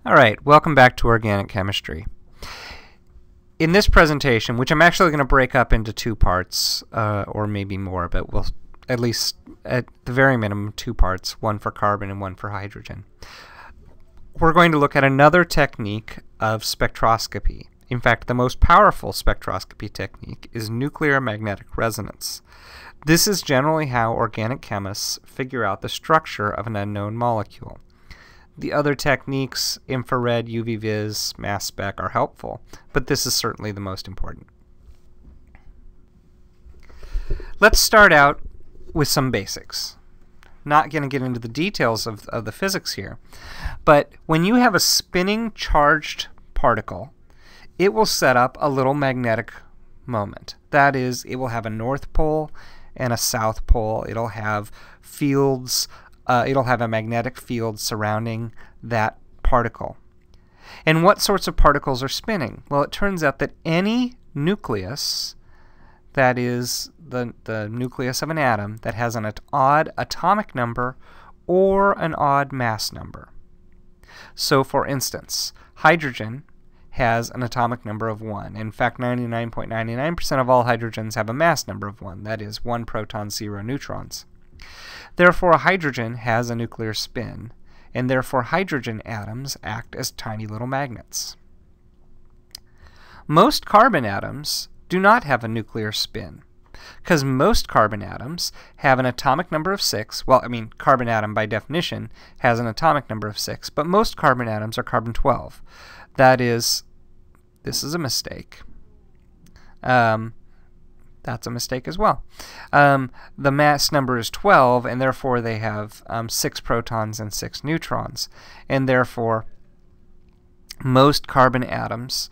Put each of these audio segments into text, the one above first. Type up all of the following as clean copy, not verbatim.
Alright, welcome back to Organic Chemistry. In this presentation, which I'm actually going to break up into two parts, or maybe more, but we'll at least, at the very minimum, two parts, one for carbon and one for hydrogen. We're going to look at another technique of spectroscopy. In fact, the most powerful spectroscopy technique is nuclear magnetic resonance. This is generally how organic chemists figure out the structure of an unknown molecule. The other techniques, infrared, UV vis, mass spec, are helpful, but this is certainly the most important. Let's start out with some basics. Not going to get into the details of the physics here, but when you have a spinning charged particle, it will set up a little magnetic moment. That is, it will have a north pole and a south pole. It'll have fields. It'll have a magnetic field surrounding that particle. And what sorts of particles are spinning? Well, it turns out that any nucleus, that is the nucleus of an atom, that has an odd atomic number or an odd mass number. So, for instance, hydrogen has an atomic number of 1. In fact, 99.99% of all hydrogens have a mass number of 1. That is 1 proton, 0 neutrons. Therefore, a hydrogen has a nuclear spin, and therefore hydrogen atoms act as tiny little magnets. Most carbon atoms do not have a nuclear spin, because most carbon atoms have an atomic number of 6. Well, I mean, carbon atom by definition has an atomic number of 6, but most carbon atoms are carbon-12. That is, this is a mistake. That's a mistake as well. The mass number is 12, and therefore they have 6 protons and 6 neutrons. And therefore, most carbon atoms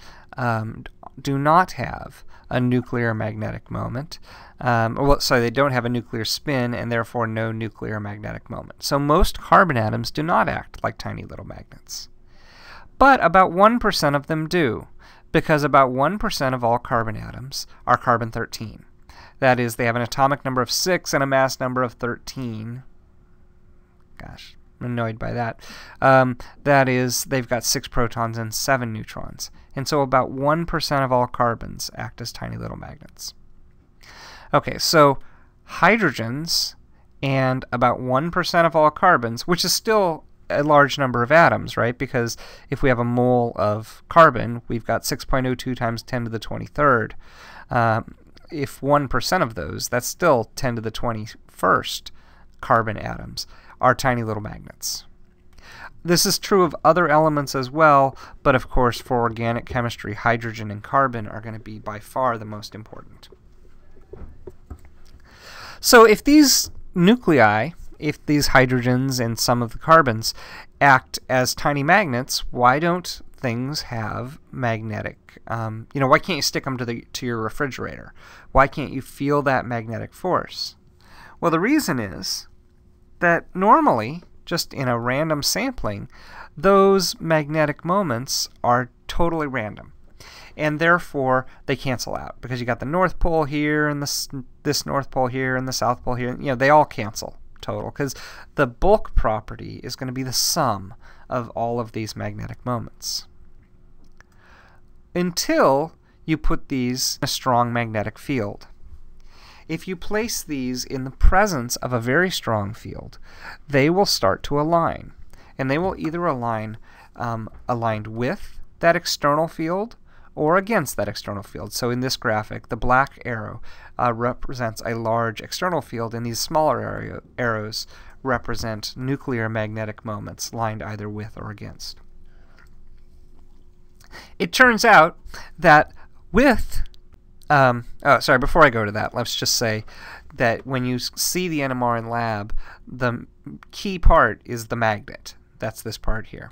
do not have a nuclear magnetic moment. Sorry, they don't have a nuclear spin, and therefore no nuclear magnetic moment. So most carbon atoms do not act like tiny little magnets. But about 1% of them do, because about 1% of all carbon atoms are carbon-13. That is, they have an atomic number of 6 and a mass number of 13. Gosh, I'm annoyed by that. That is, they've got 6 protons and 7 neutrons. And so about 1% of all carbons act as tiny little magnets. Okay, so hydrogens and about 1% of all carbons, which is still a large number of atoms, right? Because if we have a mole of carbon, we've got 6.02 times 10 to the 23rd. If 1% of those, that's still 10 to the 21st carbon atoms, are tiny little magnets. This is true of other elements as well, but of course for organic chemistry, hydrogen and carbon are going to be by far the most important. So if these nuclei, if these hydrogens and some of the carbons act as tiny magnets, why don't things have magnetic, why can't you stick them to your refrigerator? Why can't you feel that magnetic force? Well, the reason is that normally, just in a random sampling, those magnetic moments are totally random. And therefore, they cancel out, because you got the North Pole here, and this North Pole here, and the South Pole here. They all cancel total, because the bulk property is going to be the sum of all of these magnetic moments. Until you put these in a strong magnetic field. If you place these in the presence of a very strong field, they will start to align. And they will either align aligned with that external field or against that external field. So in this graphic, the black arrow represents a large external field, and these smaller arrows represent nuclear magnetic moments lined either with or against. It turns out that with before I go to that, let's just say that when you see the NMR in lab, the key part is the magnet. That's this part here.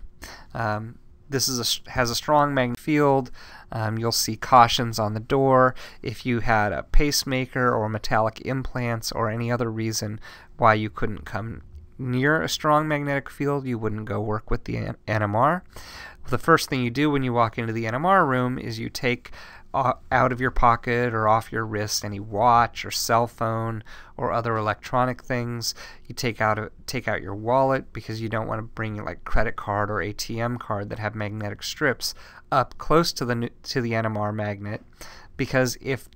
This has a strong magnetic field. You'll see cautions on the door. If you had a pacemaker or metallic implants or any other reason why you couldn't come near a strong magnetic field, you wouldn't go work with the NMR. The first thing you do when you walk into the NMR room is you take out of your pocket or off your wrist any watch or cell phone or other electronic things. You take out your wallet because you don't want to bring your like credit card or ATM card that have magnetic strips up close to the NMR magnet, because if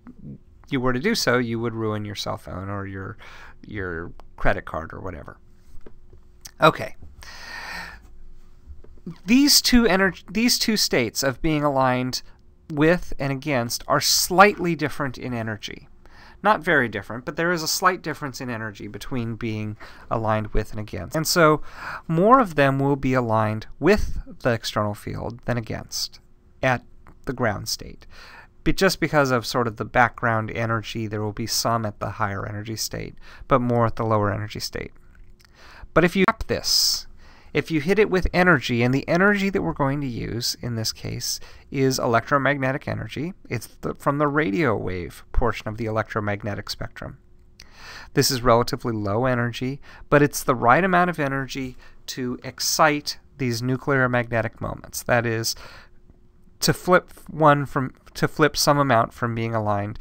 you were to do so, you would ruin your cell phone or your credit card or whatever. Okay. These two states of being aligned with and against are slightly different in energy. Not very different, but there is a slight difference in energy between being aligned with and against. And so more of them will be aligned with the external field than against at the ground state. But just because of sort of the background energy, there will be some at the higher energy state, but more at the lower energy state. But if you tap this, if you hit it with energy, and the energy that we're going to use in this case is electromagnetic energy. It's from the radio wave portion of the electromagnetic spectrum. This is relatively low energy, but it's the right amount of energy to excite these nuclear magnetic moments. That is, to flip some amount from being aligned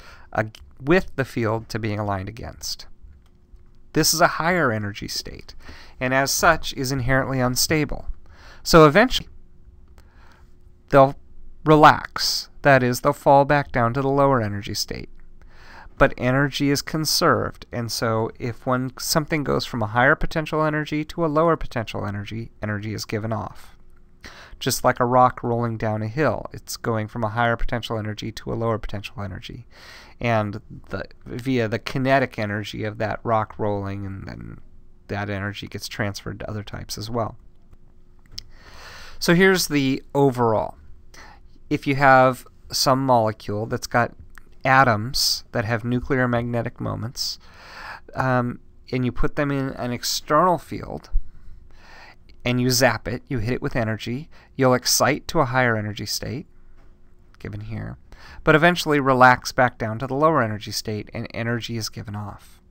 with the field to being aligned against. This is a higher energy state, and as such is inherently unstable. So eventually they'll relax. That is, they'll fall back down to the lower energy state. But energy is conserved, and so if something goes from a higher potential energy to a lower potential energy, energy is given off. Just like a rock rolling down a hill, it's going from a higher potential energy to a lower potential energy. And via the kinetic energy of that rock rolling, and then that energy gets transferred to other types as well. So here's the overall. If you have some molecule that's got atoms that have nuclear magnetic moments, and you put them in an external field, and you zap it, you hit it with energy, you'll excite to a higher energy state, given here, but eventually relax back down to the lower energy state, and energy is given off.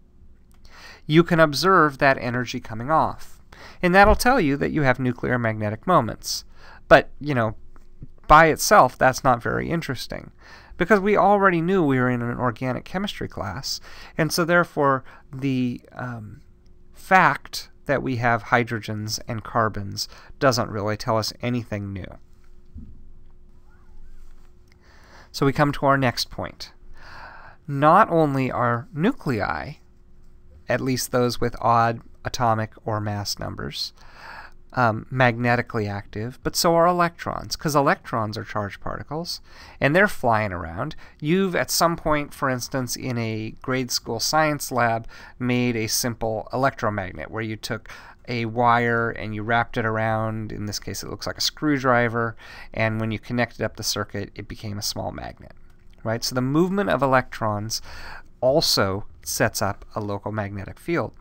You can observe that energy coming off, and that'll tell you that you have nuclear magnetic moments. But, by itself, that's not very interesting, because we already knew we were in an organic chemistry class, and so therefore the fact that we have hydrogens and carbons doesn't really tell us anything new. So we come to our next point. Not only are nuclei, at least those with odd atomic or mass numbers, magnetically active, but so are electrons, because electrons are charged particles, and they're flying around. You've, at some point, for instance, in a grade school science lab, made a simple electromagnet where you took a wire and you wrapped it around, in this case it looks like a screwdriver, and when you connected up the circuit, it became a small magnet. Right? So the movement of electrons also sets up a local magnetic field.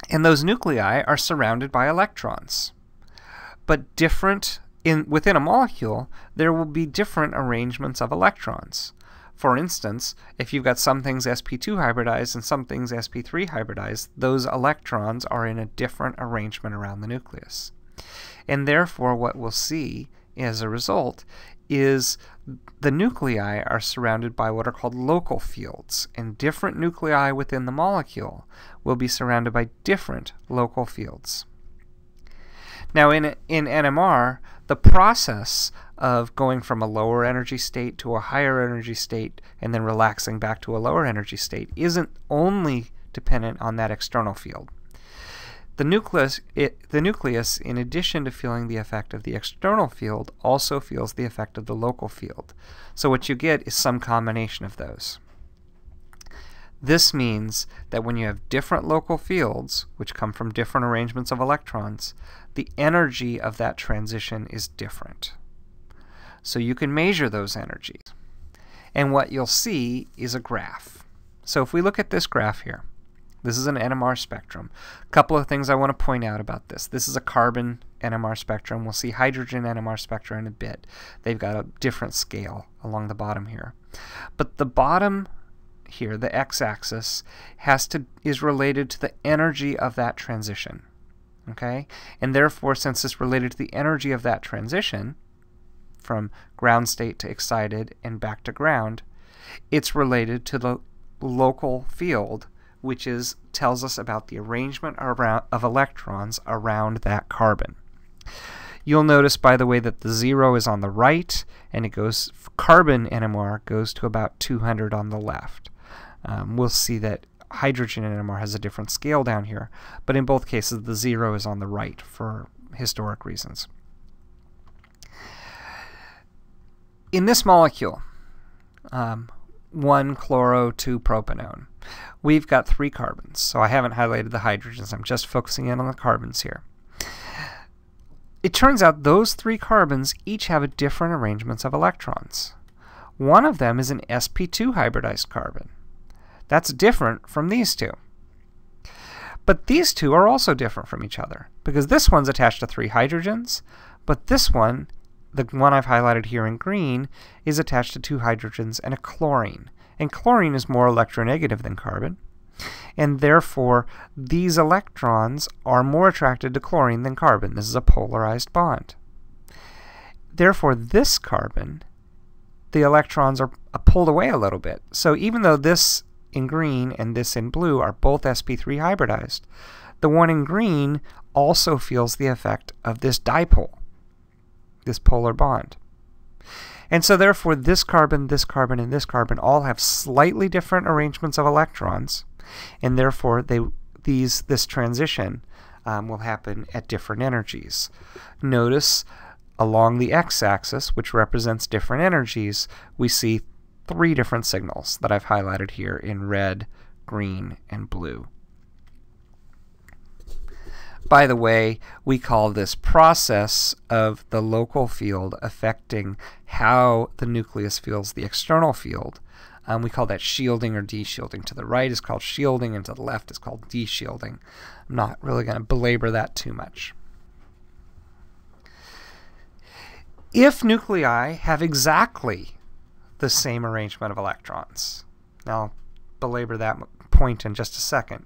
And those nuclei are surrounded by electrons. But within a molecule, there will be different arrangements of electrons. For instance, if you've got some things sp2 hybridized and some things sp3 hybridized, those electrons are in a different arrangement around the nucleus. And therefore, what we'll see as a result is the nuclei are surrounded by what are called local fields, and different nuclei within the molecule will be surrounded by different local fields. Now in NMR, the process of going from a lower energy state to a higher energy state and then relaxing back to a lower energy state isn't only dependent on that external field. The nucleus, in addition to feeling the effect of the external field, also feels the effect of the local field. So what you get is some combination of those. This means that when you have different local fields, which come from different arrangements of electrons, the energy of that transition is different. So you can measure those energies. And what you'll see is a graph. So if we look at this graph here, this is an NMR spectrum. A couple of things I want to point out about this. This is a carbon NMR spectrum. We'll see hydrogen NMR spectra in a bit. They've got a different scale along the bottom here. But the bottom here, the x-axis, is related to the energy of that transition. Okay? And therefore, since it's related to the energy of that transition, from ground state to excited and back to ground, it's related to the local field, which tells us about the arrangement of electrons around that carbon. You'll notice, by the way, that the 0 is on the right, and it goes, carbon NMR goes to about 200 on the left. We'll see that hydrogen NMR has a different scale down here, but in both cases the 0 is on the right for historic reasons. In this molecule, 1-chloro-2-propanone, we've got 3 carbons, so I haven't highlighted the hydrogens. I'm just focusing in on the carbons here. It turns out those 3 carbons each have different arrangements of electrons. One of them is an sp2 hybridized carbon. That's different from these 2. But these 2 are also different from each other, because this one's attached to 3 hydrogens, but this one, the one I've highlighted here in green, is attached to 2 hydrogens and a chlorine. And chlorine is more electronegative than carbon, and therefore these electrons are more attracted to chlorine than carbon. This is a polarized bond. Therefore, this carbon, the electrons are pulled away a little bit. So even though this in green and this in blue are both sp3 hybridized, the one in green also feels the effect of this dipole, this polar bond. And so therefore this carbon, and this carbon all have slightly different arrangements of electrons, and therefore this transition will happen at different energies. Notice along the x-axis, which represents different energies, we see 3 different signals that I've highlighted here in red, green, and blue. By the way, we call this process of the local field affecting how the nucleus feels the external field. We call that shielding or deshielding. To the right is called shielding, and to the left is called deshielding. I'm not really going to belabor that too much. If nuclei have exactly the same arrangement of electrons, now I'll belabor that point in just a second.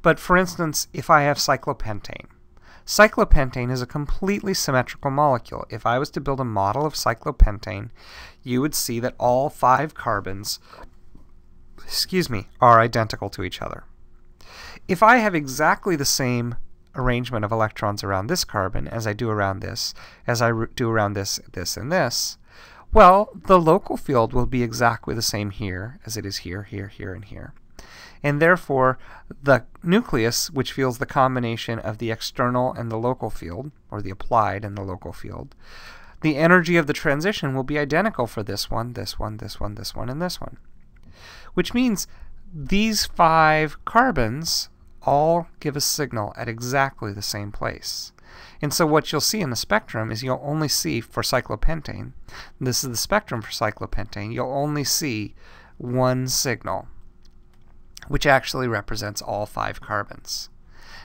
But for instance, if I have cyclopentane, cyclopentane is a completely symmetrical molecule. If I was to build a model of cyclopentane, you would see that all 5 carbons, are identical to each other. If I have exactly the same arrangement of electrons around this carbon as I do around this, as I do around this, this, and this, well, the local field will be exactly the same here as it is here, here, here, and here. And therefore, the nucleus, which feels the combination of the external and the local field, or the applied and the local field, the energy of the transition will be identical for this one, this one, this one, this one, and this one. Which means these 5 carbons all give a signal at exactly the same place. And so what you'll see in the spectrum is you'll only see for cyclopentane, this is the spectrum for cyclopentane, you'll only see one signal, which actually represents all 5 carbons.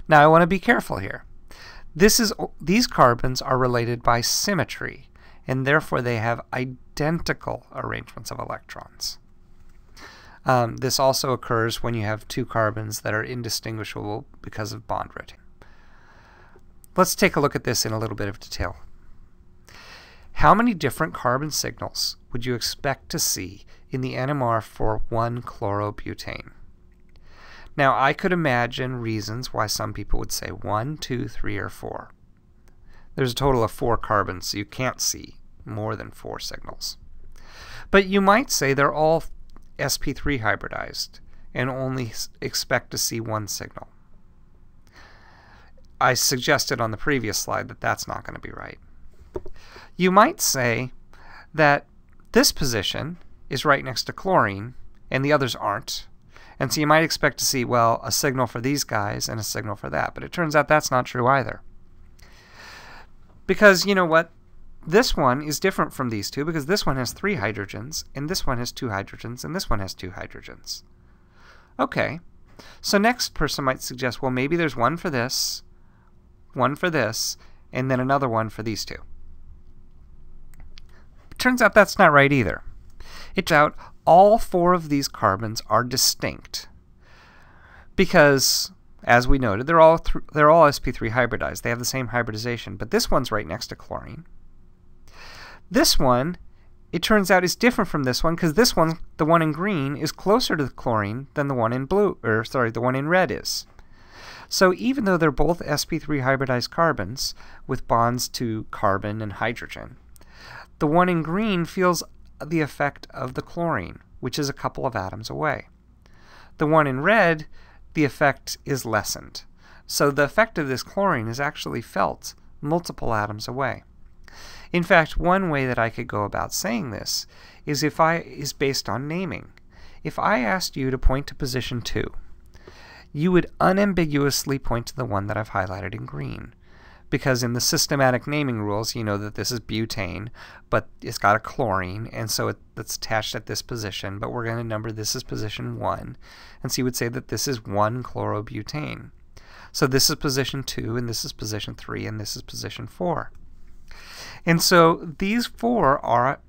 Now I want to be careful here. These carbons are related by symmetry, and therefore they have identical arrangements of electrons. This also occurs when you have 2 carbons that are indistinguishable because of bond rotating. Let's take a look at this in a little bit of detail. How many different carbon signals would you expect to see in the NMR for 1-chlorobutane? Now, I could imagine reasons why some people would say 1, 2, 3, or 4. There's a total of 4 carbons, so you can't see more than 4 signals. But you might say they're all sp3 hybridized and only expect to see 1 signal. I suggested on the previous slide that that's not going to be right. You might say that this position is right next to chlorine and the others aren't. And so you might expect to see, well, a signal for these guys and a signal for that. But it turns out that's not true either. Because, you know what? This one is different from these 2 because this one has 3 hydrogens, and this one has 2 hydrogens, and this one has 2 hydrogens. Okay. So next person might suggest, well, maybe there's one for this, and then another one for these 2. Turns out that's not right either. It turns out all 4 of these carbons are distinct because, as we noted, they're all sp3 hybridized. They have the same hybridization, but this one's right next to chlorine. This one, it turns out, is different from this one because this one, the one in green, is closer to the chlorine than the one in blue, or sorry, the one in red is. So even though they're both sp3 hybridized carbons with bonds to carbon and hydrogen, the one in green feels the effect of the chlorine, which is a couple of atoms away. The one in red, the effect is lessened. So the effect of this chlorine is actually felt multiple atoms away. In fact, one way that I could go about saying this is based on naming. If I asked you to point to position 2, you would unambiguously point to the one that I've highlighted in green. Because in the systematic naming rules, you know that this is butane, but it's got a chlorine, and so it's attached at this position, but we're going to number this as position 1. And so you would say that this is 1-chlorobutane. So this is position 2, and this is position 3, and this is position 4. And so these 4 are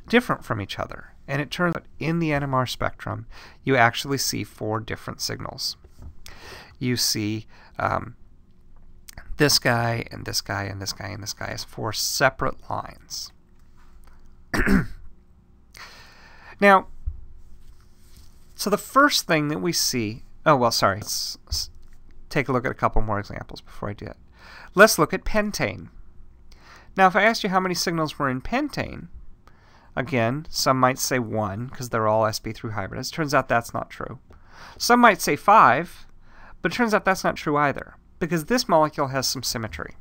different from each other. And it turns out in the NMR spectrum, you actually see 4 different signals. You see this guy, and this guy, and this guy, and this guy as 4 separate lines. Now, so the first thing that we see, oh, well, sorry, let's take a look at a couple more examples before I do that. Let's look at pentane. Now, if I asked you how many signals were in pentane, again, some might say 1, because they're all sp3 hybrids. Turns out that's not true. Some might say 5, but it turns out that's not true either, because this molecule has some symmetry.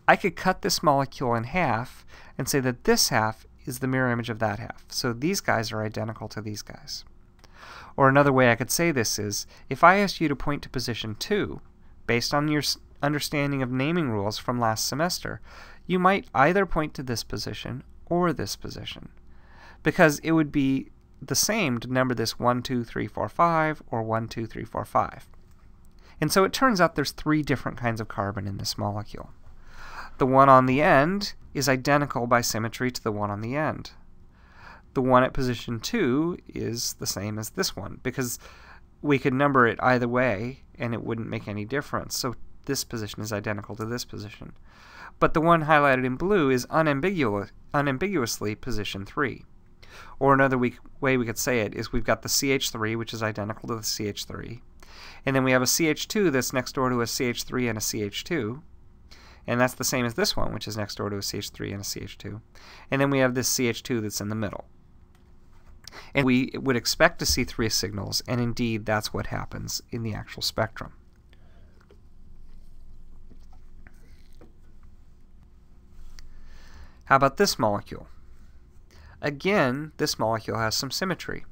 I could cut this molecule in half and say that this half is the mirror image of that half. So these guys are identical to these guys. Or another way I could say this is, if I asked you to point to position 2, based on your understanding of naming rules from last semester, you might either point to this position or this position, because it would be the same to number this 1, 2, 3, 4, 5, or 1, 2, 3, 4, 5. And so it turns out there's 3 different kinds of carbon in this molecule. The one on the end is identical by symmetry to the one on the end. The one at position 2 is the same as this one, because we could number it either way and it wouldn't make any difference. So this position is identical to this position. But the one highlighted in blue is unambiguously position 3. Or another way we could say it is we've got the CH3, which is identical to the CH3. And then we have a CH2 that's next door to a CH3 and a CH2. And that's the same as this one, which is next door to a CH3 and a CH2. And then we have this CH2 that's in the middle. And we would expect to see 3 signals, and indeed that's what happens in the actual spectrum. How about this molecule? Again, this molecule has some symmetry.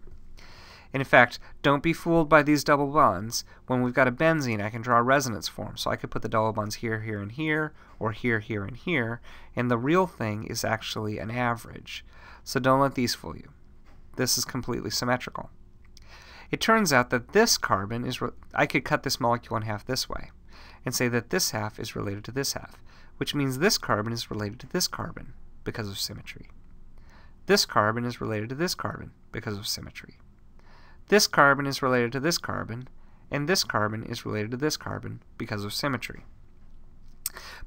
And in fact, don't be fooled by these double bonds. When we've got a benzene, I can draw a resonance form. So I could put the double bonds here, here, and here, or here, here, and here. And the real thing is actually an average. So don't let these fool you. This is completely symmetrical. It turns out that this carbon is, I could cut this molecule in half this way and say that this half is related to this half, which means this carbon is related to this carbon because of symmetry. This carbon is related to this carbon because of symmetry. This carbon is related to this carbon, and this carbon is related to this carbon because of symmetry.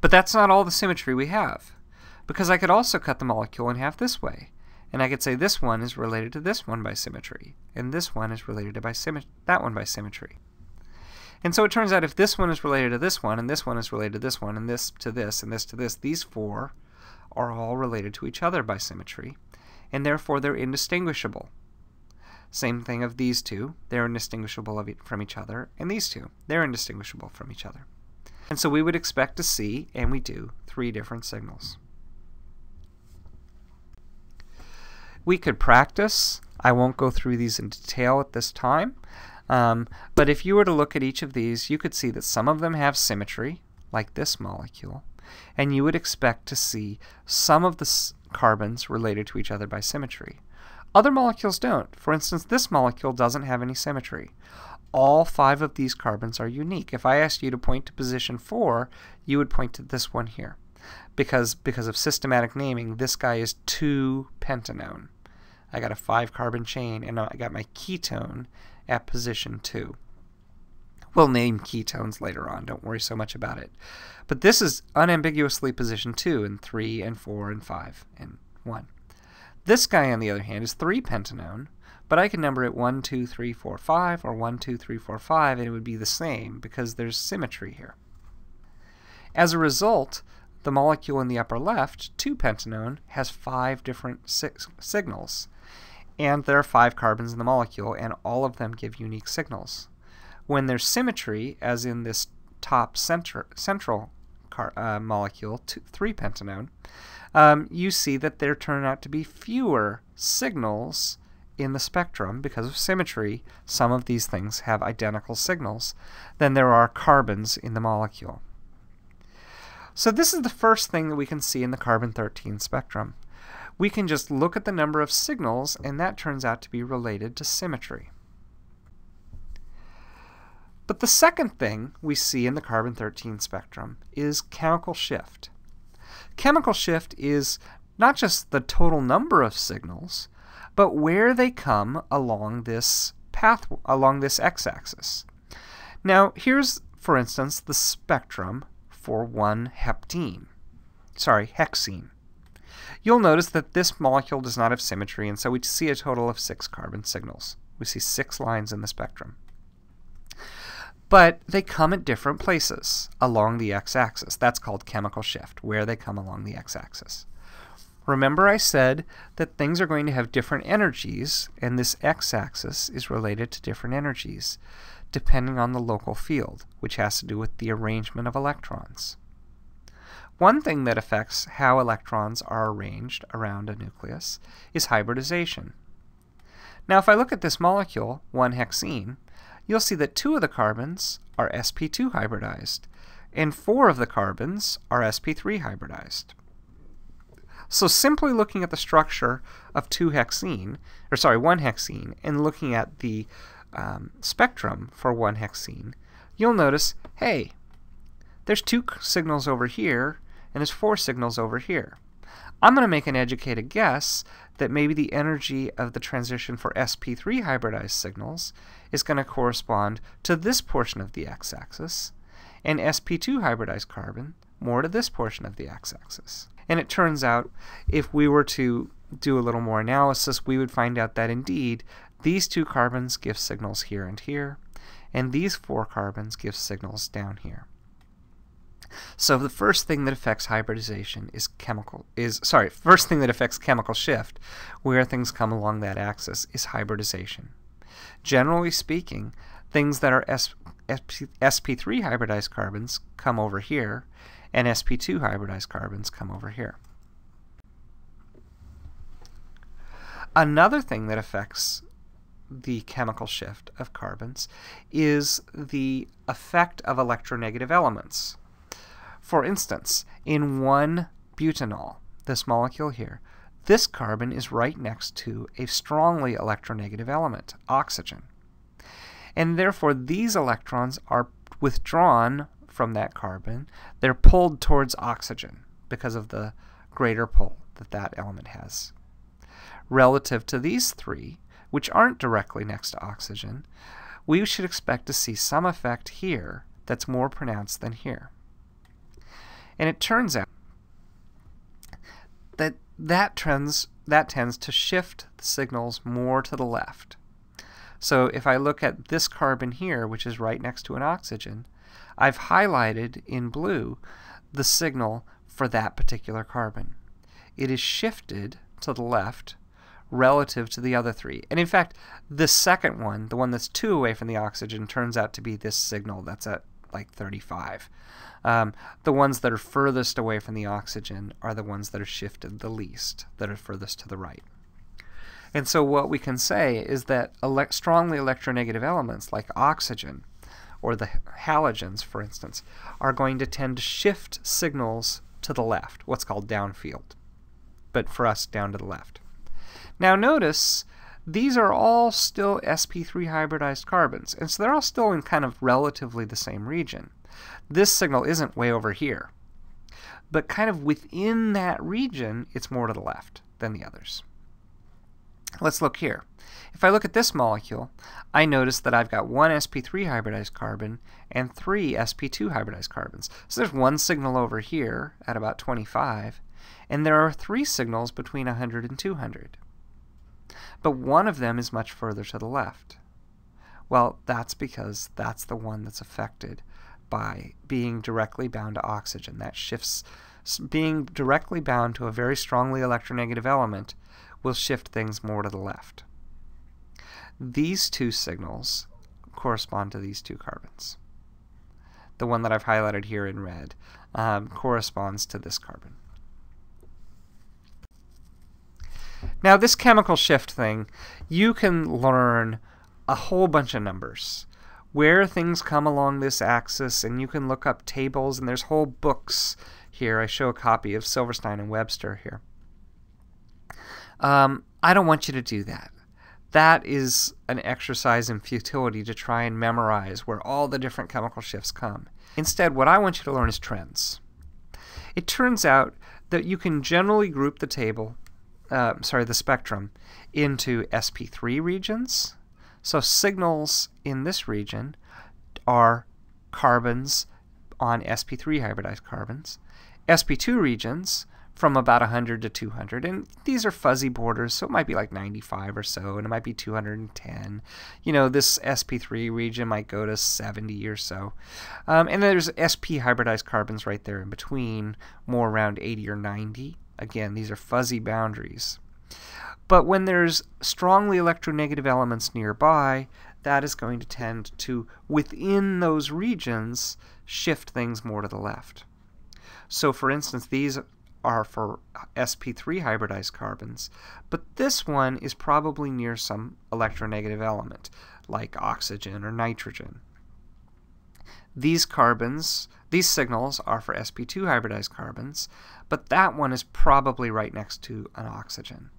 But that's not all the symmetry we have, because I could also cut the molecule in half this way, and I could say this one is related to this one by symmetry, and this one is related to that one by symmetry. And so it turns out if this one is related to this one, and this one is related to this one, and this to this, and this to this, these 4 are all related to each other by symmetry, and therefore they're indistinguishable. Same thing of these 2, they're indistinguishable from each other, and these 2, they're indistinguishable from each other. And so we would expect to see, and we do, 3 different signals. We could practice. I won't go through these in detail at this time, but if you were to look at each of these, you could see that some of them have symmetry, like this molecule, and you would expect to see some of the carbons related to each other by symmetry. Other molecules don't. For instance, this molecule doesn't have any symmetry. All 5 of these carbons are unique. If I asked you to point to position 4, you would point to this one here. Because of systematic naming, this guy is 2-pentanone. I got a 5-carbon chain, and I got my ketone at position 2. We'll name ketones later on. Don't worry so much about it. But this is unambiguously position 2, and 3, and 4, and 5, and 1. This guy, on the other hand, is 3-pentanone, but I can number it 1, 2, 3, 4, 5, or 1, 2, 3, 4, 5, and it would be the same because there's symmetry here. As a result, the molecule in the upper left, 2-pentanone, has 5 different signals. And there are 5 carbons in the molecule, and all of them give unique signals. When there's symmetry, as in this top central molecule, 3-pentanone, you see that there turn out to be fewer signals in the spectrum because of symmetry. Some of these things have identical signals than there are carbons in the molecule. So this is the first thing that we can see in the carbon-13 spectrum. We can just look at the number of signals, and that turns out to be related to symmetry. But the second thing we see in the carbon-13 spectrum is chemical shift. Chemical shift is not just the total number of signals, but where they come along this path, along this x-axis. Now, here's, for instance, the spectrum for one hexene. You'll notice that this molecule does not have symmetry, and so we see a total of 6 carbon signals. We see 6 lines in the spectrum. But they come at different places along the x-axis. That's called chemical shift, where they come along the x-axis. Remember I said that things are going to have different energies, and this x-axis is related to different energies, depending on the local field, which has to do with the arrangement of electrons. One thing that affects how electrons are arranged around a nucleus is hybridization. Now, if I look at this molecule, 1-hexene, you'll see that 2 of the carbons are sp2 hybridized, and 4 of the carbons are sp3 hybridized. So simply looking at the structure of 1-hexene, and looking at the spectrum for 1-hexene, you'll notice, hey, there's 2 signals over here, and there's 4 signals over here. I'm going to make an educated guess that maybe the energy of the transition for sp3 hybridized signals is going to correspond to this portion of the x-axis, and sp2 hybridized carbon more to this portion of the x-axis. And it turns out, if we were to do a little more analysis, we would find out that indeed these 2 carbons give signals here and here, and these 4 carbons give signals down here. So the first thing that affects hybridization first thing that affects chemical shift, where things come along that axis, is hybridization. Generally speaking, things that are sp3 hybridized carbons come over here, and sp2 hybridized carbons come over here. Another thing that affects the chemical shift of carbons is the effect of electronegative elements. For instance, in 1-butanol, this molecule here, this carbon is right next to a strongly electronegative element, oxygen. And therefore, these electrons are withdrawn from that carbon. They're pulled towards oxygen because of the greater pull that that element has. Relative to these 3, which aren't directly next to oxygen, we should expect to see some effect here that's more pronounced than here. And it turns out that that tends to shift the signals more to the left. So if I look at this carbon here, which is right next to an oxygen, I've highlighted in blue the signal for that particular carbon. It is shifted to the left relative to the other 3. And in fact, the second one, the one that's 2 away from the oxygen, turns out to be this signal that's at like 35. The ones that are furthest away from the oxygen are the ones that are shifted the least, that are furthest to the right. And so what we can say is that strongly electronegative elements like oxygen, or the halogens, for instance, are going to tend to shift signals to the left, what's called downfield, but for us, down to the left. Now notice, these are all still sp3 hybridized carbons, and so they're all still in kind of relatively the same region. This signal isn't way over here, but kind of within that region, it's more to the left than the others. Let's look here. If I look at this molecule, I notice that I've got 1 sp3 hybridized carbon and 3 sp2 hybridized carbons. So there's 1 signal over here at about 25, and there are 3 signals between 100 and 200. But one of them is much further to the left. Well, that's because that's the one that's affected by being directly bound to oxygen. That shifts, being directly bound to a very strongly electronegative element will shift things more to the left. These 2 signals correspond to these 2 carbons. The one that I've highlighted here in red corresponds to this carbon. Now, this chemical shift thing, you can learn a whole bunch of numbers, where things come along this axis, and you can look up tables, and there's whole books here. I show a copy of Silverstein and Webster here. I don't want you to do that. That is an exercise in futility to try and memorize where all the different chemical shifts come. Instead, what I want you to learn is trends. It turns out that you can generally group the the spectrum into sp3 regions. So signals in this region are carbons on sp3 hybridized carbons. sp2 regions from about 100 to 200, and these are fuzzy borders, so it might be like 95 or so, and it might be 210. You know, this sp3 region might go to 70 or so. And there's sp hybridized carbons right there in between, more around 80 or 90. Again, these are fuzzy boundaries. But when there's strongly electronegative elements nearby, that is going to tend to, within those regions, shift things more to the left. So for instance, these are for sp3 hybridized carbons, but this one is probably near some electronegative element, like oxygen or nitrogen. These signals are for sp2 hybridized carbons, but that one is probably right next to an oxygen,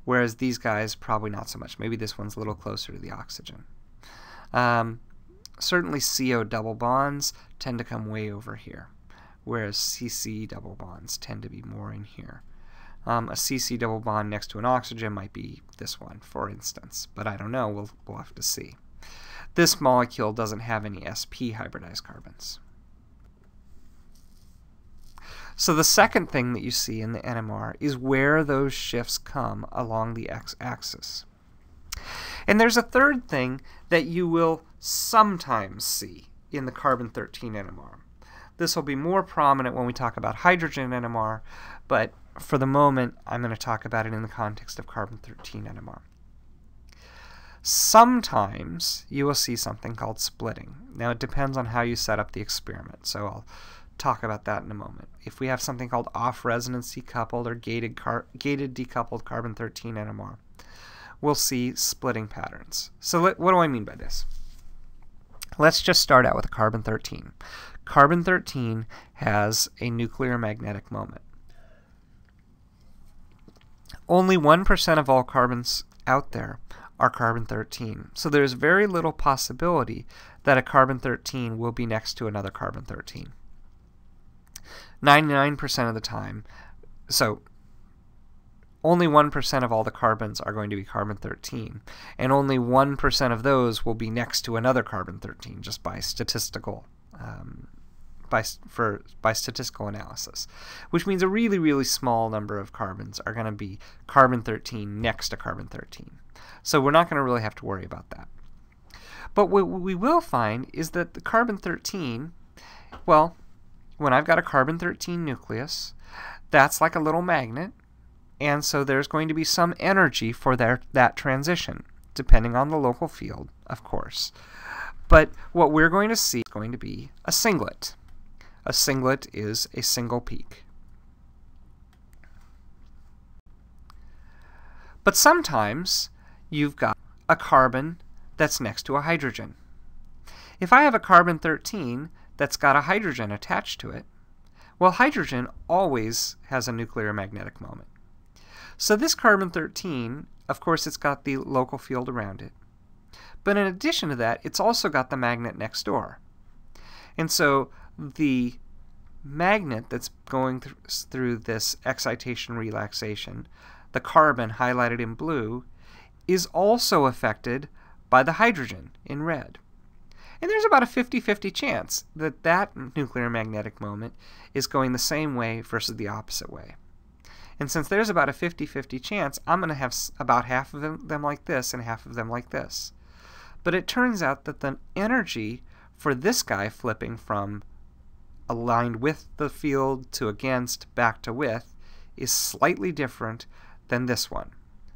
whereas these guys probably not so much. Maybe this one's a little closer to the oxygen. Certainly CO double bonds tend to come way over here, whereas CC double bonds tend to be more in here. A CC double bond next to an oxygen might be this one, for instance, but I don't know. We'll have to see. This molecule doesn't have any sp hybridized carbons. So the second thing that you see in the NMR is where those shifts come along the x-axis. And there's a third thing that you will sometimes see in the carbon-13 NMR. This will be more prominent when we talk about hydrogen NMR, but for the moment I'm going to talk about it in the context of carbon-13 NMR. Sometimes you will see something called splitting. Now it depends on how you set up the experiment, so I'll talk about that in a moment. If we have something called off-resonance decoupled or gated decoupled carbon-13 NMR, we'll see splitting patterns. So what do I mean by this? Let's just start out with a carbon-13. Carbon-13 has a nuclear magnetic moment. Only 1% of all carbons out there are carbon-13. So there's very little possibility that a carbon-13 will be next to another carbon-13. 99% of the time, so only 1% of all the carbons are going to be carbon-13, and only 1% of those will be next to another carbon-13 just by statistical by statistical analysis, which means a really, really small number of carbons are going to be carbon-13 next to carbon-13. So we're not going to really have to worry about that. But what we will find is that the carbon-13, well, when I've got a carbon-13 nucleus, that's like a little magnet, and so there's going to be some energy for that transition, depending on the local field, of course. But what we're going to see is going to be a singlet. A singlet is a single peak. But sometimes you've got a carbon that's next to a hydrogen. If I have a carbon-13 that's got a hydrogen attached to it, well, hydrogen always has a nuclear magnetic moment. So this carbon-13, of course, it's got the local field around it. But in addition to that, it's also got the magnet next door. And so the magnet that's going through this excitation relaxation, the carbon highlighted in blue, is also affected by the hydrogen in red. And there's about a 50-50 chance that that nuclear magnetic moment is going the same way versus the opposite way. And since there's about a 50-50 chance, I'm going to have about half of them like this and half of them like this. But it turns out that the energy for this guy flipping from aligned with the field to against back to with is slightly different than this one,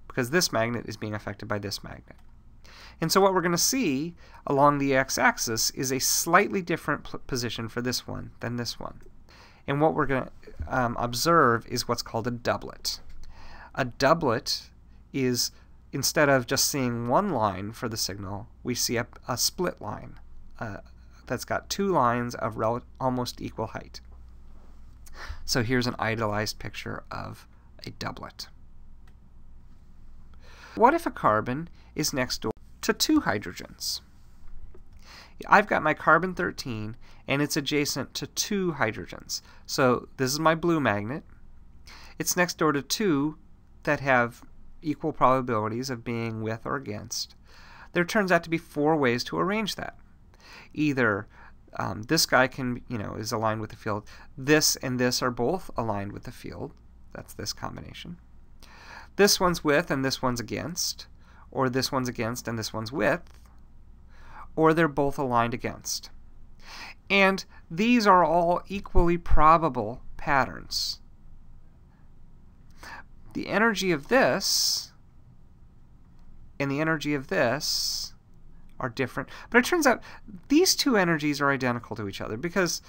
because this magnet is being affected by this magnet. And so what we're going to see along the x-axis is a slightly different position for this one than this one. And what we're going to observe is what's called a doublet. A doublet is, instead of just seeing one line for the signal, we see a split line that's got two lines of almost equal height. So here's an idealized picture of a doublet. What if a carbon is next door to two hydrogens? I've got my carbon-13 and it's adjacent to two hydrogens. So this is my blue magnet. It's next door to two that have equal probabilities of being with or against. There turns out to be four ways to arrange that. Either this guy is aligned with the field. This and this are both aligned with the field. That's this combination. This one's with and this one's against, or this one's against and this one's with, or they're both aligned against. And these are all equally probable patterns. The energy of this and the energy of this are different, but it turns out these two energies are identical to each other, because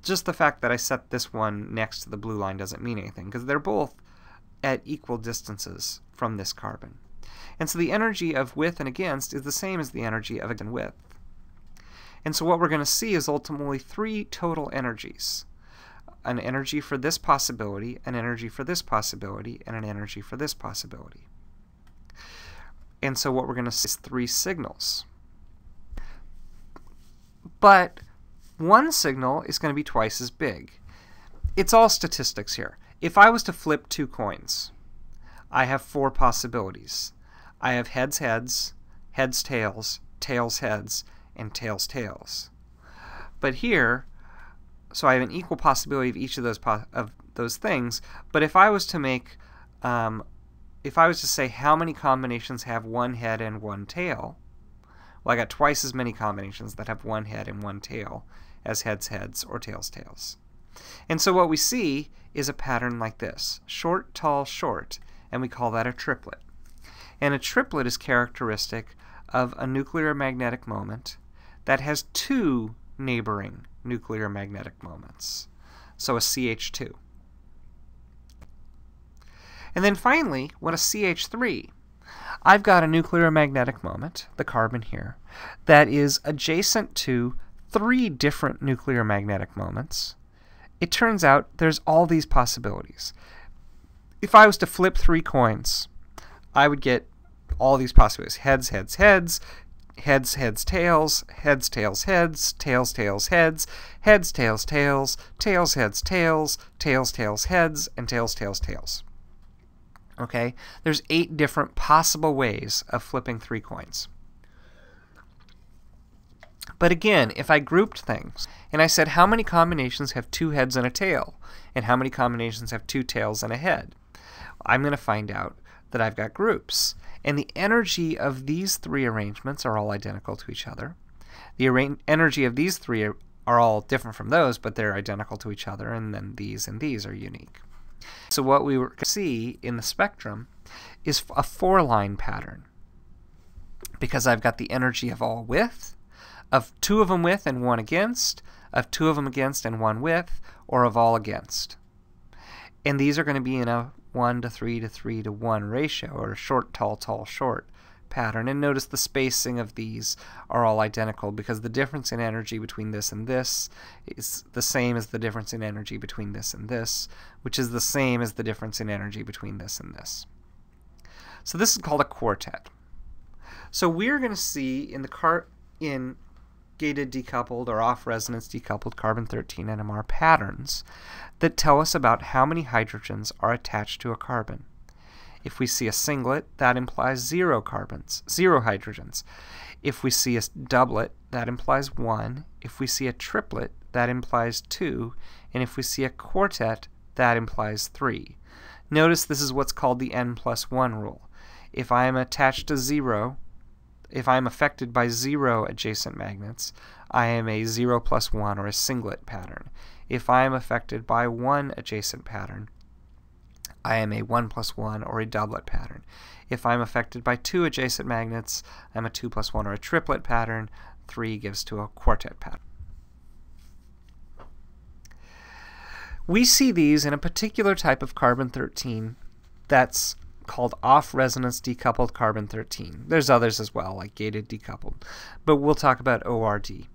just the fact that I set this one next to the blue line doesn't mean anything, because they're both at equal distances from this carbon. And so the energy of with and against is the same as the energy of and with. And so what we're going to see is ultimately three total energies. An energy for this possibility, an energy for this possibility, and an energy for this possibility. And so what we're going to see is three signals. But one signal is going to be twice as big. It's all statistics here. If I was to flip two coins, I have four possibilities. I have heads, heads, heads, tails, tails, heads, and tails, tails. But here, so I have an equal possibility of each of those things. But if I was to make, if I was to say how many combinations have one head and one tail, well, I got twice as many combinations that have one head and one tail as heads, heads, or tails, tails. And so what we see is a pattern like this: short, tall, short, and we call that a triplet. And a triplet is characteristic of a nuclear magnetic moment that has two neighboring nuclear magnetic moments. So a CH2. And then finally, what a CH3? I've got a nuclear magnetic moment, the carbon here, that is adjacent to three different nuclear magnetic moments. It turns out there's all these possibilities. If I was to flip three coins, I would get all these possibilities: heads, heads, heads, heads, heads, tails, heads, tails, heads, tails, tails, heads, heads, tails, tails, tails, heads, tails, tails, tails, heads, and tails, tails, tails. Okay? There's 8 different possible ways of flipping 3 coins. But again, if I grouped things and I said how many combinations have 2 heads and a tail, and how many combinations have 2 tails and a head, I'm going to find out that I've got groups. And the energy of these 3 arrangements are all identical to each other. The energy of these 3 are all different from those, but they're identical to each other, and then these and these are unique. So what we see in the spectrum is a 4-line pattern, because I've got the energy of all with, of 2 of them with and 1 against, of 2 of them against and 1 with, or of all against. And these are going to be in a 1 to 3 to 3 to 1 ratio, or a short, tall, tall, short pattern. And notice the spacing of these are all identical, because the difference in energy between this and this is the same as the difference in energy between this and this, which is the same as the difference in energy between this and this. So this is called a quartet. So we're going to see in gated decoupled or off-resonance decoupled carbon-13 NMR patterns that tell us about how many hydrogens are attached to a carbon. If we see a singlet, that implies 0 carbons, 0 hydrogens. If we see a doublet, that implies 1. If we see a triplet, that implies 2. And if we see a quartet, that implies 3. Notice this is what's called the n+1 rule. If I am attached to 0, if I am affected by 0 adjacent magnets, I am a 0+1 or a singlet pattern. If I am affected by 1 adjacent pattern, I am a 1+1 or a doublet pattern. If I'm affected by 2 adjacent magnets, I'm a 2+1 or a triplet pattern. 3 gives to a quartet pattern. We see these in a particular type of carbon-13 that's called off-resonance decoupled carbon-13. There's others as well, like gated decoupled, but we'll talk about ORD.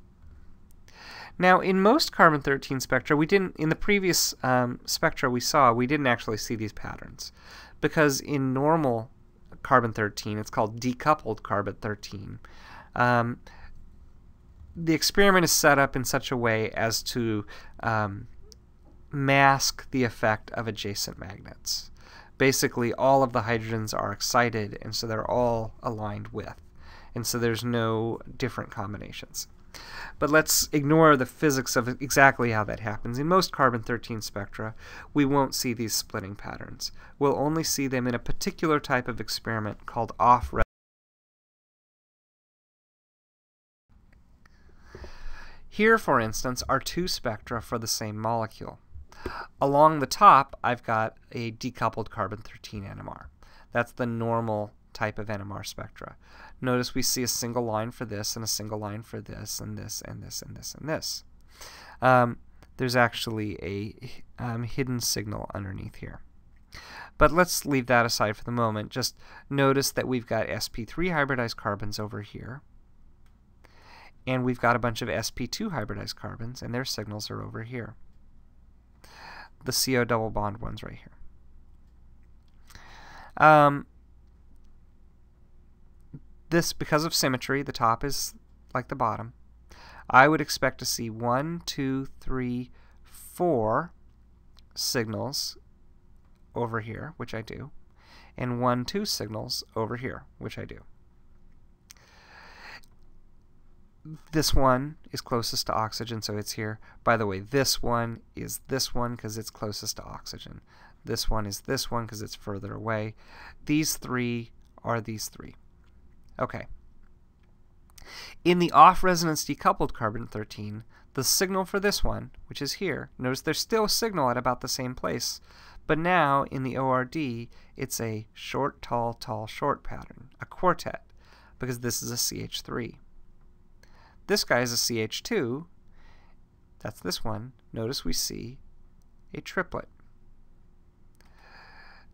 Now, in most carbon-13 spectra, we didn't, in the previous spectra we saw, we didn't actually see these patterns, because in normal carbon-13, it's called decoupled carbon-13. The experiment is set up in such a way as to mask the effect of adjacent magnets. Basically, all of the hydrogens are excited, and so they're all aligned with, and so there's no different combinations. But let's ignore the physics of exactly how that happens. In most carbon-13 spectra, we won't see these splitting patterns. We'll only see them in a particular type of experiment called off-resonance. Here, for instance, are 2 spectra for the same molecule. Along the top, I've got a decoupled carbon-13 NMR. That's the normal type of NMR spectra. Notice we see a single line for this, and a single line for this, and this, and this, and this, and this. There's actually a hidden signal underneath here. But let's leave that aside for the moment. Just notice that we've got sp3 hybridized carbons over here, and we've got a bunch of sp2 hybridized carbons, and their signals are over here. The CO double bond one's right here. This, because of symmetry, the top is like the bottom. I would expect to see 1, 2, 3, 4 signals over here, which I do, and 1, 2 signals over here, which I do. This one is closest to oxygen, so it's here. By the way, this one is this one because it's closest to oxygen. This one is this one because it's further away. These 3 are these 3. Okay. In the off-resonance decoupled carbon-13, the signal for this one, which is here, notice there's still a signal at about the same place, but now in the ORD, it's a short, tall, tall, short pattern, a quartet, because this is a CH3. This guy is a CH2. That's this one. Notice we see a triplet.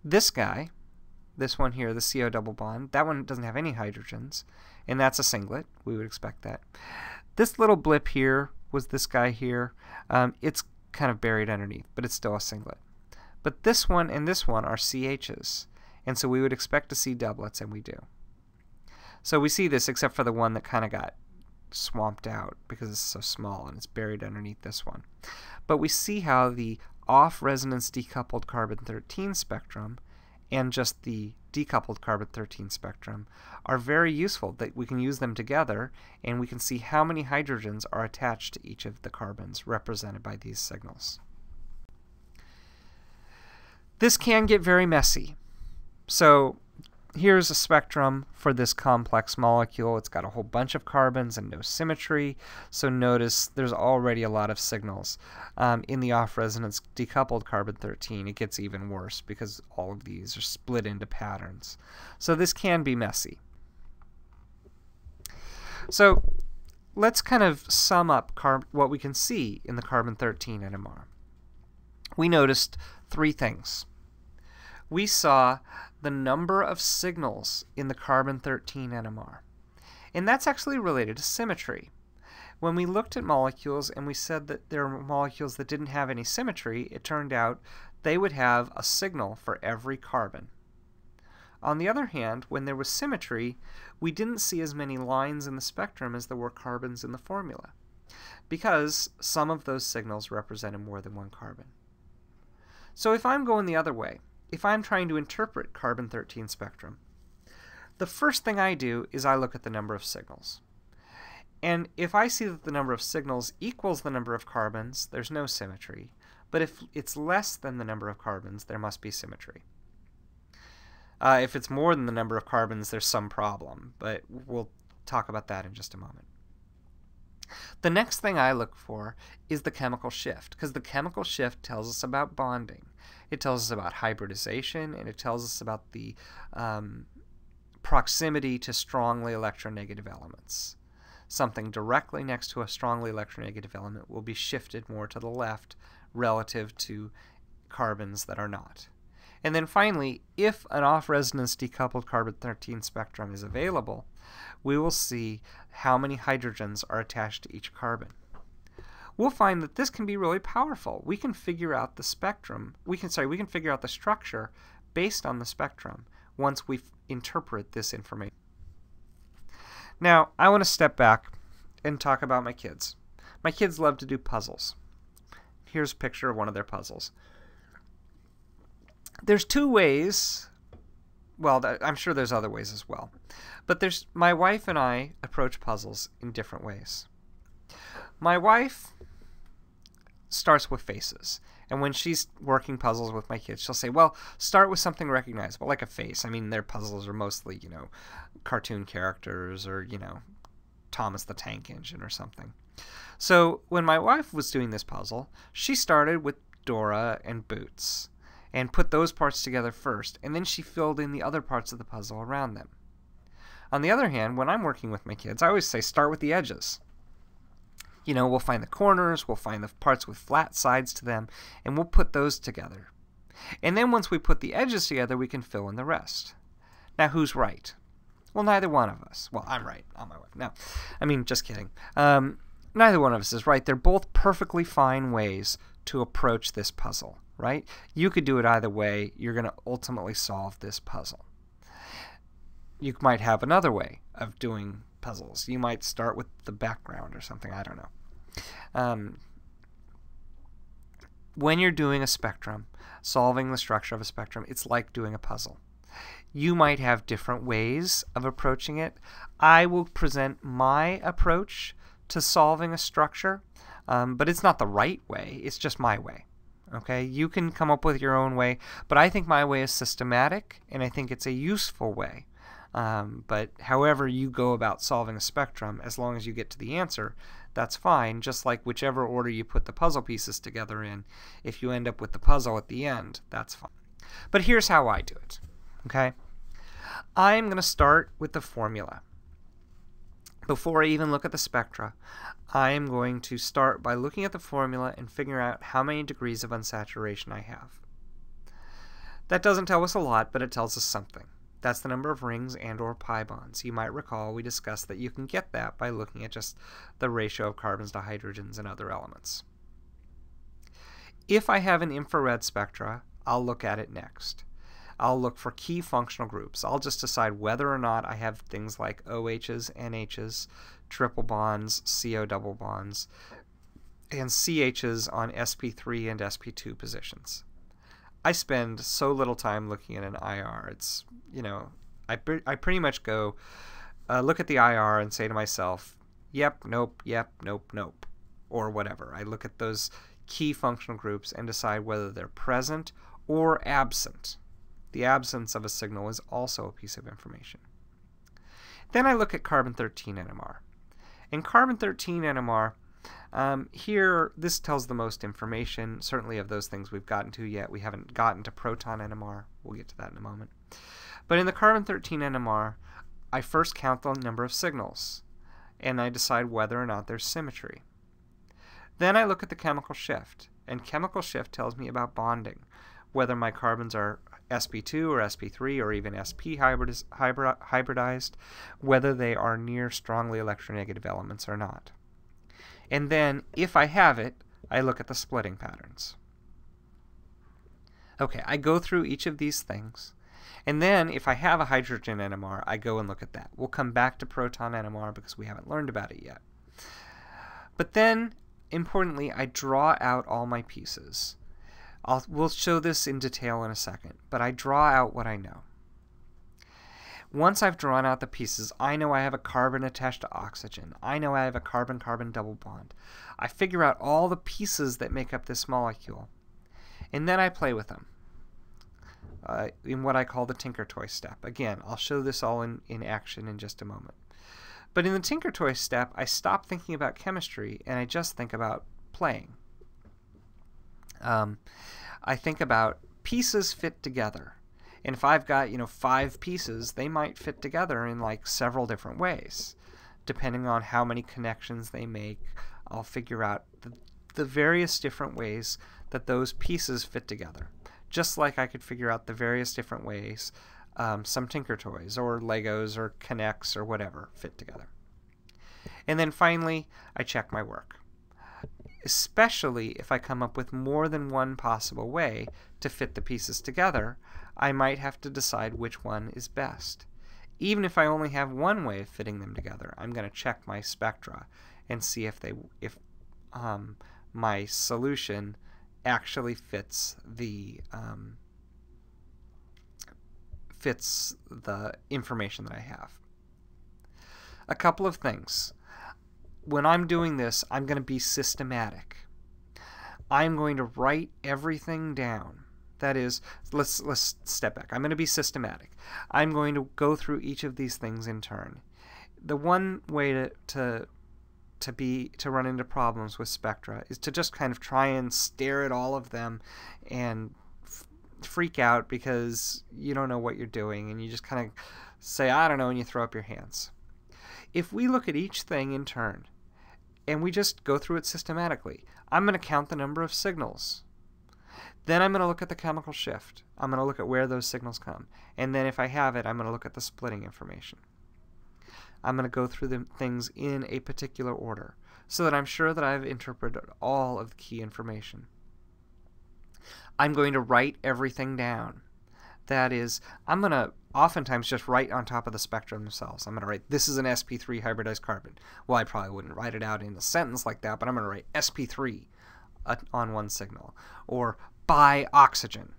This guy, this one here, the CO double bond, that one doesn't have any hydrogens, and that's a singlet. We would expect that. This little blip here was this guy here. It's kind of buried underneath, but it's still a singlet. But this one and this one are CHs, and so we would expect to see doublets, and we do. So we see this except for the one that kind of got swamped out because it's so small and it's buried underneath this one. But we see how the off-resonance decoupled carbon-13 spectrum and just the decoupled carbon-13 spectrum are very useful, that we can use them together and we can see how many hydrogens are attached to each of the carbons represented by these signals. This can get very messy. So here's a spectrum for this complex molecule. It's got a whole bunch of carbons and no symmetry. So notice there's already a lot of signals. In the off-resonance decoupled carbon-13, it gets even worse because all of these are split into patterns. So this can be messy. So let's kind of sum up what we can see in the carbon-13 NMR. We noticed 3 things. We saw the number of signals in the carbon-13 NMR. And that's actually related to symmetry. When we looked at molecules and we said that there were molecules that didn't have any symmetry, it turned out they would have a signal for every carbon. On the other hand, when there was symmetry, we didn't see as many lines in the spectrum as there were carbons in the formula, because some of those signals represented more than one carbon. So if I'm going the other way, if I'm trying to interpret carbon-13 spectrum, the first thing I do is I look at the number of signals. And if I see that the number of signals equals the number of carbons, there's no symmetry. but if it's less than the number of carbons, there must be symmetry. If it's more than the number of carbons, there's some problem, but we'll talk about that in just a moment. The next thing I look for is the chemical shift, because the chemical shift tells us about bonding. It tells us about hybridization, and it tells us about the proximity to strongly electronegative elements. Something directly next to a strongly electronegative element will be shifted more to the left relative to carbons that are not. And then finally, if an off-resonance decoupled carbon-13 spectrum is available, we will see how many hydrogens are attached to each carbon. We'll find that this can be really powerful. We can figure out the spectrum. We can figure out the structure based on the spectrum once we interpret this information. Now, I want to step back and talk about my kids. My kids love to do puzzles. Here's a picture of one of their puzzles. There's two ways, well, I'm sure there's other ways as well, but my wife and I approach puzzles in different ways. My wife starts with faces, and when she's working puzzles with my kids, she'll say, well, start with something recognizable, like a face. I mean, their puzzles are mostly, cartoon characters or, Thomas the Tank Engine or something. So when my wife was doing this puzzle, she started with Dora and Boots and put those parts together first, and then she filled in the other parts of the puzzle around them. On the other hand, when I'm working with my kids, I always say start with the edges. We'll find the corners, we'll find the parts with flat sides to them, and we'll put those together. And then once we put the edges together, we can fill in the rest. Now, who's right? Well, neither one of us. Well, I'm right, not my wife. No, just kidding. Neither one of us is right. They're both perfectly fine ways to approach this puzzle, right? You could do it either way. You're going to ultimately solve this puzzle. You might have another way of doing puzzles. You might start with the background or something. I don't know. When you're doing a spectrum, solving the structure of a spectrum, it's like doing a puzzle. You might have different ways of approaching it. I will present my approach to solving a structure, but it's not the right way. It's just my way. Okay? You can come up with your own way, but I think my way is systematic, and I think it's a useful way. But however you go about solving a spectrum, as long as you get to the answer, that's fine, just like whichever order you put the puzzle pieces together in. If you end up with the puzzle at the end, that's fine. But here's how I do it. Okay? I'm going to start with the formula. Before I even look at the spectra, I am going to start by looking at the formula and figure out how many degrees of unsaturation I have. That doesn't tell us a lot, but it tells us something. That's the number of rings and or pi bonds. You might recall we discussed that you can get that by looking at just the ratio of carbons to hydrogens and other elements. If I have an infrared spectra, I'll look at it next. I'll look for key functional groups. I'll just decide whether or not I have things like OHs, NHs, triple bonds, CO double bonds, and CHs on sp3 and sp2 positions. I spend so little time looking at an IR. It's, I pretty much go look at the IR and say to myself, yep, nope, nope, or whatever. I look at those key functional groups and decide whether they're present or absent. The absence of a signal is also a piece of information. Then I look at carbon-13 NMR. In carbon-13 NMR, here, this tells the most information, certainly of those things we've gotten to yet. We haven't gotten to proton NMR. We'll get to that in a moment. But in the carbon-13 NMR, I first count the number of signals, and I decide whether or not there's symmetry. Then I look at the chemical shift, and chemical shift tells me about bonding, whether my carbons are sp2 or sp3 or even sp hybridized, whether they are near strongly electronegative elements or not. And then, if I have it, I look at the splitting patterns. Okay, I go through each of these things, and then if I have a hydrogen NMR, I go and look at that. We'll come back to proton NMR because we haven't learned about it yet. But then, importantly, I draw out all my pieces. We'll show this in detail in a second, but I draw out what I know. Once I've drawn out the pieces, I know I have a carbon attached to oxygen. I know I have a carbon-carbon double bond. I figure out all the pieces that make up this molecule. And then I play with them in what I call the Tinker Toy step. Again, I'll show this all in action in just a moment. But in the Tinker Toy step, I stop thinking about chemistry and I just think about playing. I think about pieces fit together. And if I've got, 5 pieces, they might fit together in like several different ways. Depending on how many connections they make, I'll figure out the various different ways that those pieces fit together. Just like I could figure out the various different ways some Tinker Toys or Legos or Connects or whatever fit together. And then finally, I check my work. Especially if I come up with more than one possible way to fit the pieces together, I might have to decide which one is best. Even if I only have one way of fitting them together, I'm going to check my spectra and see if my solution actually fits the information that I have. A couple of things. When I'm doing this, I'm going to be systematic. I'm going to write everything down. That is, let's step back. I'm going to be systematic. I'm going to go through each of these things in turn. The one way to run into problems with spectra is to just kind of try and stare at all of them and freak out because you don't know what you're doing and you just kind of say, I don't know, and you throw up your hands. If we look at each thing in turn and we just go through it systematically, I'm going to count the number of signals. Then I'm going to look at the chemical shift. I'm going to look at where those signals come. And then if I have it, I'm going to look at the splitting information. I'm going to go through the things in a particular order so that I'm sure that I've interpreted all of the key information. I'm going to write everything down. That is, I'm going to oftentimes just write on top of the spectrum themselves. I'm going to write, this is an sp3 hybridized carbon. Well, I probably wouldn't write it out in a sentence like that, but I'm going to write sp3 on one signal. Or by oxygen.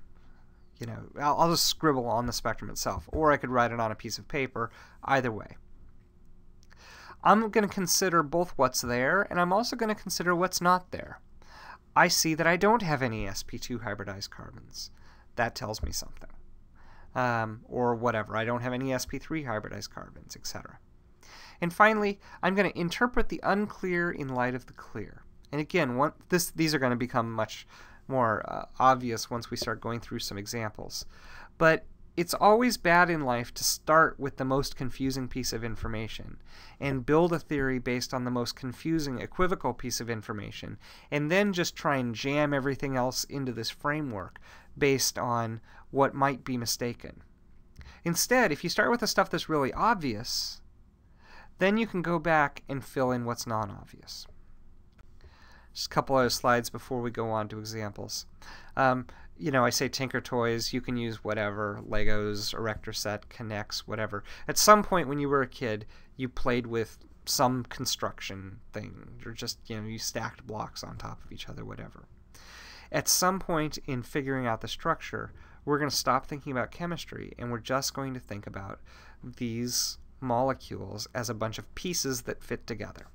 I'll just scribble on the spectrum itself. Or I could write it on a piece of paper. Either way. I'm going to consider both what's there, and I'm also going to consider what's not there. I see that I don't have any sp2 hybridized carbons. That tells me something. Or whatever. I don't have any sp3 hybridized carbons, etc. And finally, I'm going to interpret the unclear in light of the clear. And again, these are going to become much more obvious once we start going through some examples. But it's always bad in life to start with the most confusing piece of information and build a theory based on the most confusing, equivocal piece of information, and then just try and jam everything else into this framework based on what might be mistaken. Instead, if you start with the stuff that's really obvious, then you can go back and fill in what's non-obvious. Just a couple other slides before we go on to examples. I say Tinker Toys, you can use whatever, Legos, Erector Set, Connects, whatever. At some point when you were a kid, you played with some construction thing, or just, you stacked blocks on top of each other, whatever. At some point in figuring out the structure, we're going to stop thinking about chemistry, and we're just going to think about these molecules as a bunch of pieces that fit together.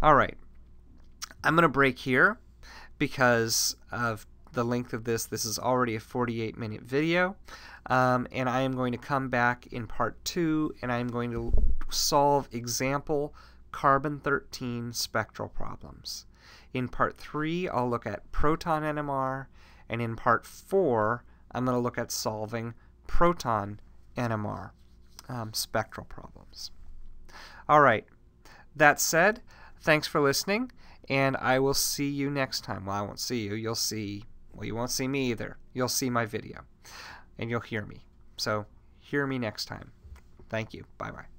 Alright, I'm going to break here because of the length of this. This is already a 48-minute video, and I am going to come back in part 2, and I am going to solve example carbon-13 spectral problems. In part 3, I'll look at proton NMR, and in part 4, I'm going to look at solving proton NMR spectral problems. Alright, that said, thanks for listening, and I will see you next time. Well, I won't see you. You won't see me either. You'll see my video, and you'll hear me. So, hear me next time. Thank you. Bye-bye.